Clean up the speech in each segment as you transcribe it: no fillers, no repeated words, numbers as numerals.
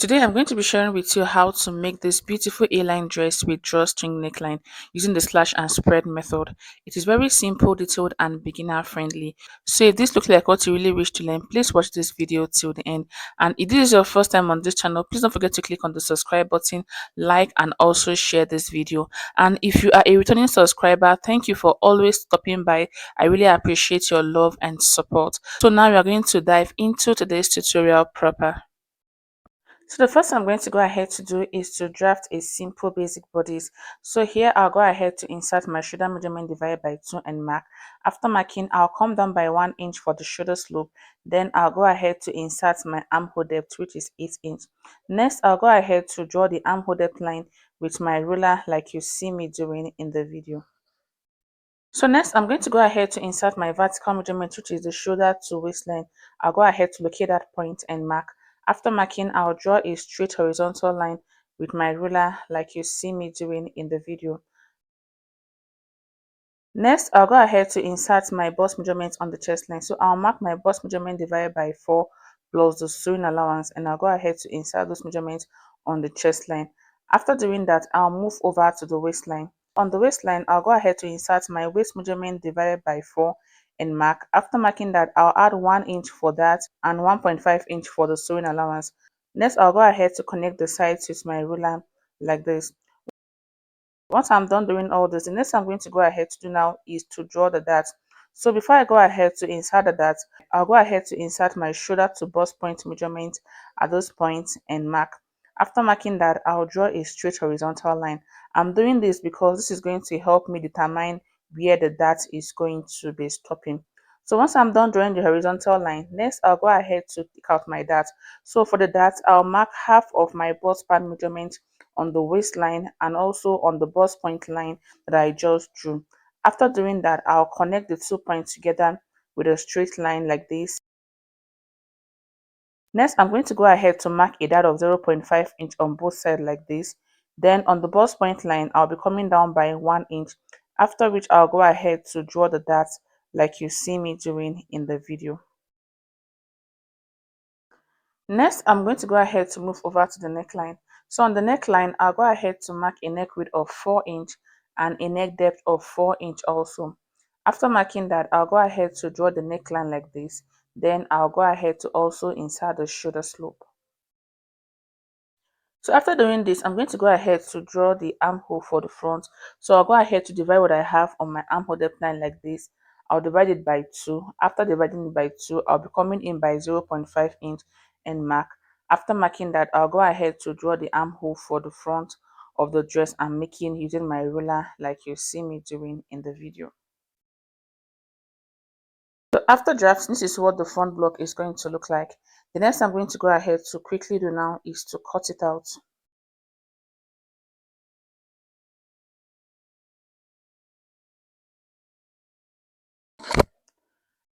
Today I'm going to be sharing with you how to make this beautiful A-line dress with drawstring neckline using the slash and spread method. It is very simple, detailed and beginner friendly. So if this looks like what you really wish to learn, please watch this video till the end. And if this is your first time on this channel, please don't forget to click on the subscribe button, like and also share this video. And if you are a returning subscriber, thank you for always stopping by. I really appreciate your love and support. So now we are going to dive into today's tutorial proper. So the first thing I'm going to go ahead to do is to draft a simple basic bodice. So here I'll go ahead to insert my shoulder measurement divided by 2 and mark. After marking, I'll come down by 1 inch for the shoulder slope. Then I'll go ahead to insert my armhole depth, which is 8 inch. Next, I'll go ahead to draw the armhole depth line with my ruler like you see me doing in the video. So next, I'm going to go ahead to insert my vertical measurement, which is the shoulder to waistline. I'll go ahead to locate that point and mark. After marking, I'll draw a straight horizontal line with my ruler like you see me doing in the video. Next, I'll go ahead to insert my bust measurement on the chest line. So I'll mark my bust measurement divided by 4 plus the sewing allowance, and I'll go ahead to insert those measurements on the chest line. After doing that, I'll move over to the waistline. On the waistline, I'll go ahead to insert my waist measurement divided by 4 and mark. After marking that, I'll add 1 inch for that and 1.5 inch for the sewing allowance. Next, I'll go ahead to connect the sides with my ruler like this. Once I'm done doing all this, the next thing I'm going to go ahead to do now is to draw the dart. So before I go ahead to insert the dart, I'll go ahead to insert my shoulder to bust point measurement at those points and mark. After marking that, I'll draw a straight horizontal line. I'm doing this because this is going to help me determine where the dart is going to be stopping. So once I'm done drawing the horizontal line, next I'll go ahead to pick out my dart. So for the dart, I'll mark half of my bust span measurement on the waistline and also on the bust point line that I just drew. After doing that, I'll connect the 2 points together with a straight line like this. Next, I'm going to go ahead to mark a dart of 0.5 inch on both sides like this. Then on the bust point line, I'll be coming down by 1 inch, after which I'll go ahead to draw the dart like you see me doing in the video. Next, I'm going to go ahead to move over to the neckline. So on the neckline, I'll go ahead to mark a neck width of 4 inch and a neck depth of 4 inch also. After marking that, I'll go ahead to draw the neckline like this. Then I'll go ahead to also insert the shoulder slope. So after doing this, I'm going to go ahead to draw the armhole for the front. So I'll go ahead to divide what I have on my armhole depth line like this. I'll divide it by 2. After dividing it by 2, I'll be coming in by 0.5 inch and mark. After marking that, I'll go ahead to draw the armhole for the front of the dress and making using my ruler like you see me doing in the video. So after drafting, this is what the front block is going to look like. The next I'm going to go ahead to quickly do now is to cut it out.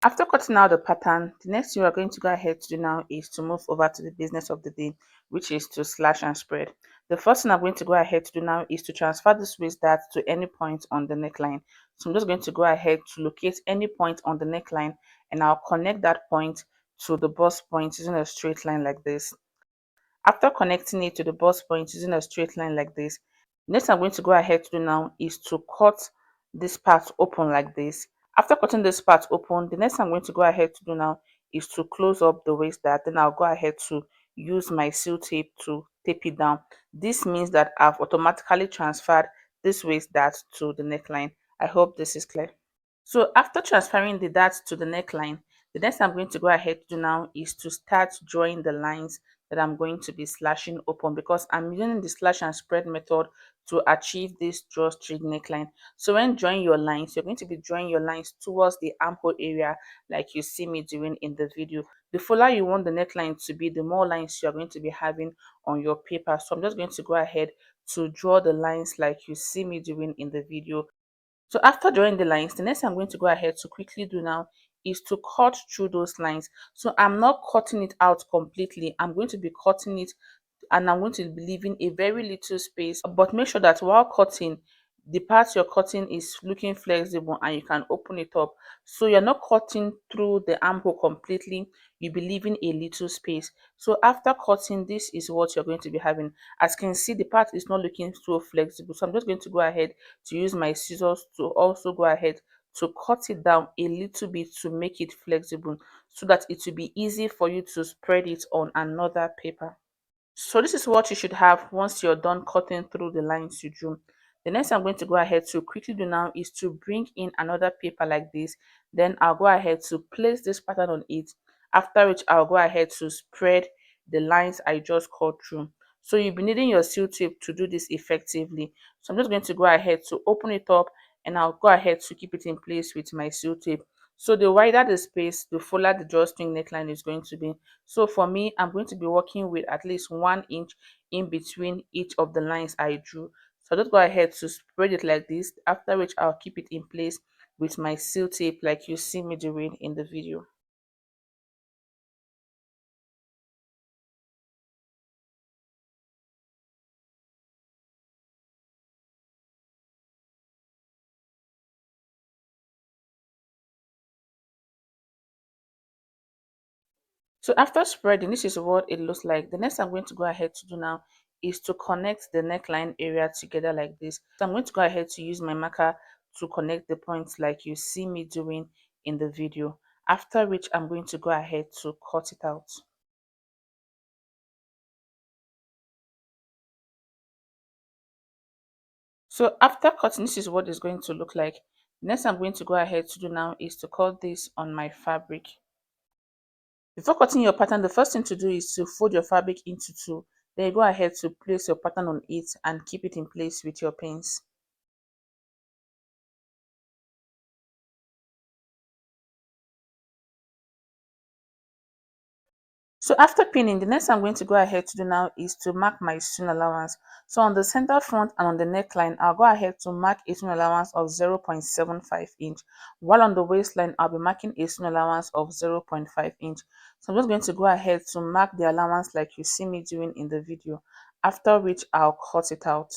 After cutting out the pattern, the next thing we are going to go ahead to do now is to move over to the business of the day, which is to slash and spread. The first thing I'm going to go ahead to do now is to transfer this waist dart to any point on the neckline. So I'm just going to go ahead to locate any point on the neckline and I'll connect that point to the bust point using a straight line like this. After connecting it to the bust point using a straight line like this, next I'm going to go ahead to do now is to cut this part open like this. After cutting this part open, the next I'm going to go ahead to do now is to close up the waist dart. Then I'll go ahead to use my seal tape to tape it down. This means that I've automatically transferred this waist dart to the neckline. I hope this is clear. So after transferring the dart to the neckline, the next I'm going to go ahead to do now is to start drawing the lines that I'm going to be slashing open, because I'm using the slash and spread method to achieve this drawstring neckline. So when drawing your lines, you're going to be drawing your lines towards the armhole area like you see me doing in the video. The fuller you want the neckline to be, the more lines you're going to be having on your paper. So I'm just going to go ahead to draw the lines like you see me doing in the video. So after drawing the lines, the next thing I'm going to go ahead to quickly do now is to cut through those lines. So I'm not cutting it out completely. I'm going to be cutting it and I'm going to be leaving a very little space. But make sure that while cutting, the part you're cutting is looking flexible and you can open it up. So you're not cutting through the armhole completely, you'll be leaving a little space. So after cutting, this is what you're going to be having. As you can see, the part is not looking so flexible. So I'm just going to go ahead to use my scissors to also go ahead to cut it down a little bit to make it flexible so that it will be easy for you to spread it on another paper. So this is what you should have once you're done cutting through the lines you drew. The next thing I'm going to go ahead to quickly do now is to bring in another paper like this. Then I'll go ahead to place this pattern on it, after which I'll go ahead to spread the lines I just cut through. So you'll be needing your seal tape to do this effectively. So I'm just going to go ahead to open it up, and I'll go ahead to keep it in place with my seal tape. So the wider the space, the fuller the drawstring neckline is going to be. So for me, I'm going to be working with at least 1 inch in between each of the lines I drew. So I'll just go ahead to spread it like this, after which I'll keep it in place with my seal tape like you see me doing in the video. So after spreading, this is what it looks like. The next I'm going to go ahead to do now is to connect the neckline area together like this. So I'm going to go ahead to use my marker to connect the points like you see me doing in the video. After which I'm going to go ahead to cut it out. So after cutting, this is what it's going to look like. Next I'm going to go ahead to do now is to cut this on my fabric. Before cutting your pattern, the first thing to do is to fold your fabric into two. Then you go ahead to place your pattern on it and keep it in place with your pins. So after pinning, the next I'm going to go ahead to do now is to mark my seam allowance. So on the center front and on the neckline, I'll go ahead to mark a seam allowance of 0.75 inch, while on the waistline, I'll be marking a seam allowance of 0.5 inch. So I'm just going to go ahead to mark the allowance like you see me doing in the video, after which I'll cut it out.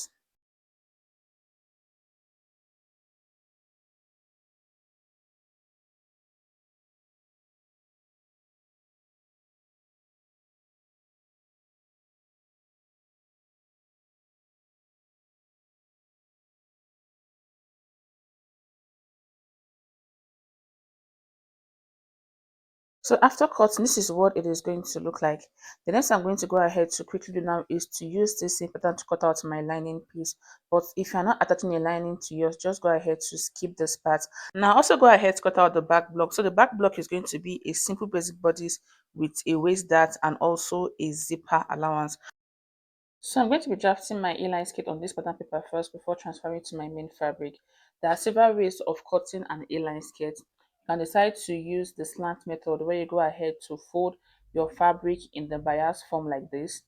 So after cutting, this is what it is going to look like. The next I'm going to go ahead to quickly do now is to use this same pattern to cut out my lining piece. But if you're not attaching a lining to yours, just go ahead to skip this part. Now also go ahead to cut out the back block. So the back block is going to be a simple basic bodice with a waist dart and also a zipper allowance. So I'm going to be drafting my A-line skirt on this pattern paper first before transferring to my main fabric. There are several ways of cutting an A-line skirt. You can decide to use the slant method where you go ahead to fold your fabric in the bias form like this.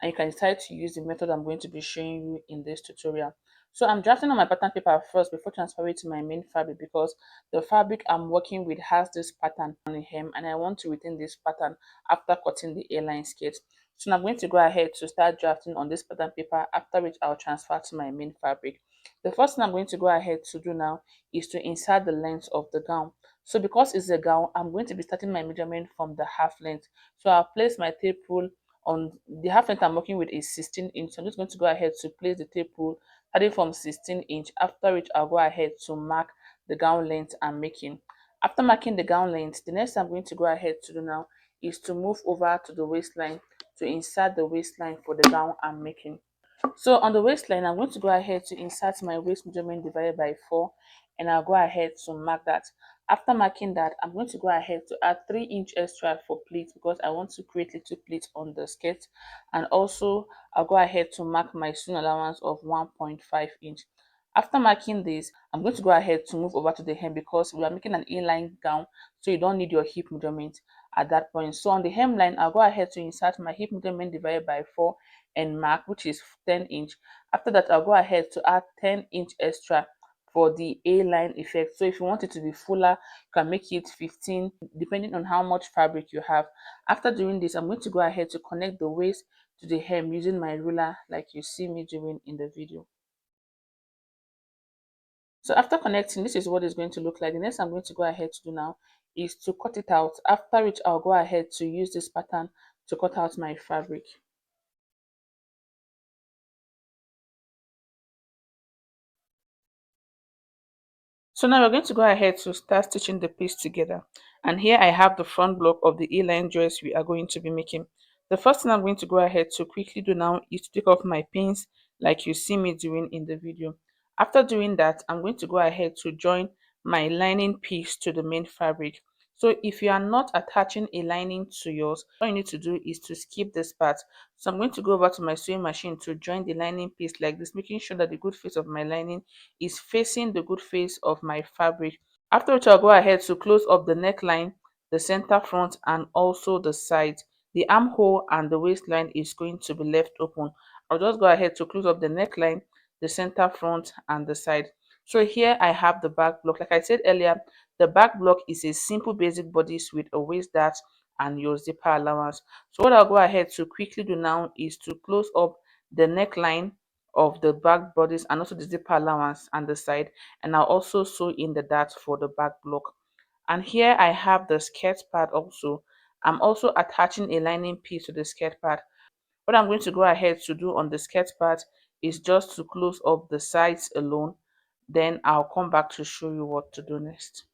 And you can decide to use the method I'm going to be showing you in this tutorial. So I'm drafting on my pattern paper first before transferring to my main fabric because the fabric I'm working with has this pattern on the hem and I want to retain this pattern after cutting the A-line skirt. So now I'm going to go ahead to start drafting on this pattern paper, after which I'll transfer to my main fabric. The first thing I'm going to go ahead to do now is to insert the length of the gown. So because it's a gown, I'm going to be starting my measurement from the half length. So I'll place my tape rule on the half length I'm working with is 16 inch. So I'm just going to go ahead to place the tape rule starting from 16 inch, after which I'll go ahead to mark the gown length I'm making. After marking the gown length, the next I'm going to go ahead to do now is to move over to the waistline to insert the waistline for the gown I'm making. So on the waistline, I'm going to go ahead to insert my waist measurement divided by 4, and I'll go ahead to mark that. After marking that, I'm going to go ahead to add 3 inch extra for pleats because I want to create little pleats on the skirt, and also I'll go ahead to mark my seam allowance of 1.5 inch. After marking this, I'm going to go ahead to move over to the hem because we are making an inline gown, so you don't need your hip measurement at that point. So on the hemline, I'll go ahead to insert my hip measurement divided by 4 and mark, which is 10 inch. After that, I'll go ahead to add 10 inch extra for the A-line effect. So if you want it to be fuller, you can make it 15 depending on how much fabric you have. After doing this, I'm going to go ahead to connect the waist to the hem using my ruler like you see me doing in the video. So after connecting, this is what it's going to look like. The next I'm going to go ahead to do now is to cut it out, after which I'll go ahead to use this pattern to cut out my fabric. So now we're going to go ahead to start stitching the piece together. And here I have the front block of the A-line dress we are going to be making. The first thing I'm going to go ahead to quickly do now is to take off my pins like you see me doing in the video. After doing that, I'm going to go ahead to join my lining piece to the main fabric. So if you are not attaching a lining to yours, all you need to do is to skip this part. So I'm going to go over to my sewing machine to join the lining piece like this, making sure that the good face of my lining is facing the good face of my fabric. After which I'll go ahead to close up the neckline, the center front, and also the side. The armhole and the waistline is going to be left open. I'll just go ahead to close up the neckline, the center front, and the side. So here I have the back block. Like I said earlier, the back block is a simple basic bodice with a waist dart and your zipper allowance. So what I'll go ahead to quickly do now is to close up the neckline of the back bodice and also the zipper allowance and the side, and I'll also sew in the dart for the back block. And here I have the skirt part also. I'm also attaching a lining piece to the skirt part. What I'm going to go ahead to do on the skirt part is just to close up the sides alone, then I'll come back to show you what to do next.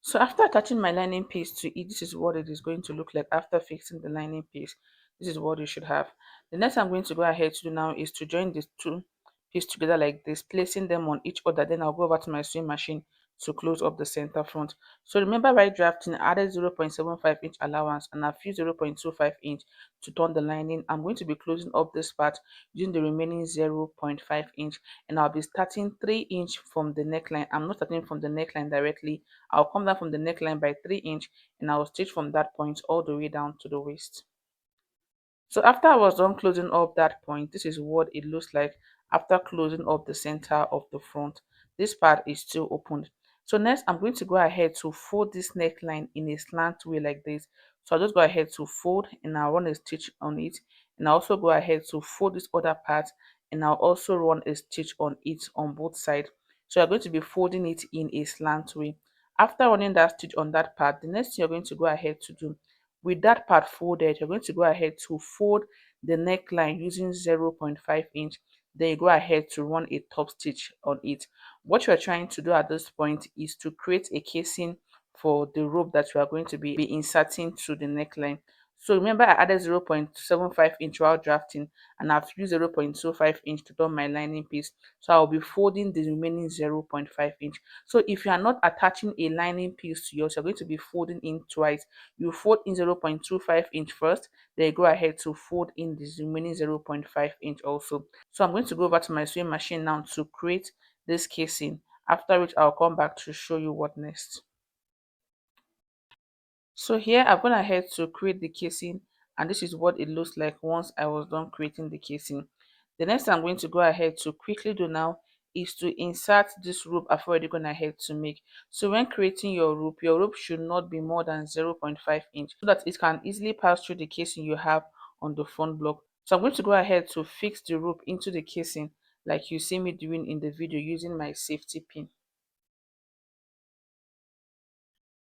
So after attaching my lining piece to it, this is what it is going to look like after fixing the lining piece. This is what you should have. The next I'm going to go ahead to do now is to join these two pieces together like this, placing them on each other. Then I'll go over to my sewing machine to close up the center front. So remember, right drafting, I added 0.75 inch allowance and I've used 0.25 inch to turn the lining. I'm going to be closing up this part using the remaining 0.5 inch, and I'll be starting 3 inch from the neckline. I'm not starting from the neckline directly. I'll come down from the neckline by 3 inch and I'll stitch from that point all the way down to the waist. So after I was done closing up that point, this is what it looks like after closing up the center of the front. This part is still opened. So next I'm going to go ahead to fold this neckline in a slant way like this. So I'll just go ahead to fold and I'll run a stitch on it, and I'll also go ahead to fold this other part and I'll also run a stitch on it on both sides. So you're going to be folding it in a slant way. After running that stitch on that part, the next thing you're going to go ahead to do, with that part folded, you're going to go ahead to fold the neckline using 0.5 inch. Then you go ahead to run a top stitch on it. What you're trying to do at this point is to create a casing for the rope that you are going to be inserting to the neckline. So remember, I added 0.75 inch while drafting, and I've used 0.25 inch to turn my lining piece. So I'll be folding the remaining 0.5 inch. So if you are not attaching a lining piece to yours, you're going to be folding in twice. You fold in 0.25 inch first, then you go ahead to fold in the remaining 0.5 inch also. So I'm going to go over to my sewing machine now to create this casing, after which I'll come back to show you what next. So here I've gone ahead to create the casing, and this is what it looks like once I was done creating the casing. The next thing I'm going to go ahead to quickly do now is to insert this rope I've already gone ahead to make. So when creating your rope should not be more than 0.5 inch so that it can easily pass through the casing you have on the front block. So I'm going to go ahead to fix the rope into the casing like you see me doing in the video using my safety pin.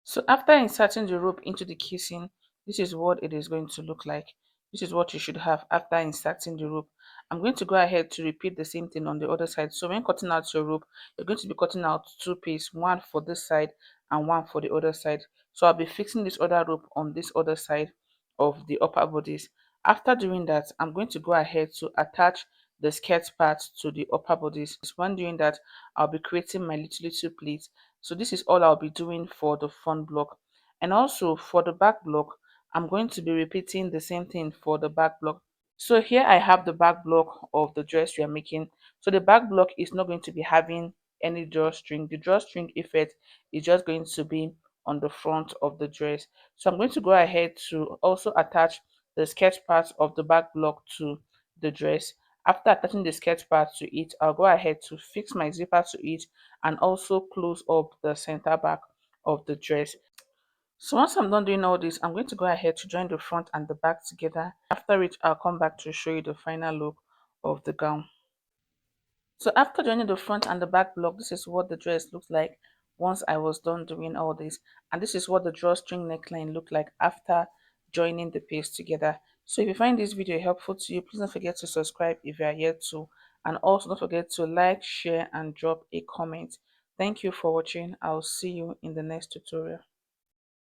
So after inserting the rope into the casing, this is what it is going to look like. This is what you should have after inserting the rope. I'm going to go ahead to repeat the same thing on the other side. So when cutting out your rope, you're going to be cutting out two pieces, one for this side and one for the other side. So I'll be fixing this other rope on this other side of the upper bodice. After doing that, I'm going to go ahead to attach the skirt part to the upper bodice. When doing that, I'll be creating my little pleats. So this is all I'll be doing for the front block. And also for the back block, I'm going to be repeating the same thing for the back block. So here I have the back block of the dress we are making. So the back block is not going to be having any drawstring. The drawstring effect is just going to be on the front of the dress. So I'm going to go ahead to also attach the sketch part of the back block to the dress. After attaching the sketch part to it, I'll go ahead to fix my zipper to it and also close up the center back of the dress. So once I'm done doing all this, I'm going to go ahead to join the front and the back together, after which I'll come back to show you the final look of the gown. So after joining the front and the back block, this is what the dress looks like once I was done doing all this. And this is what the drawstring neckline looked like after joining the piece together. So if you find this video helpful to you, please don't forget to subscribe if you are yet to. And also don't forget to like, share, and drop a comment. Thank you for watching. I'll see you in the next tutorial.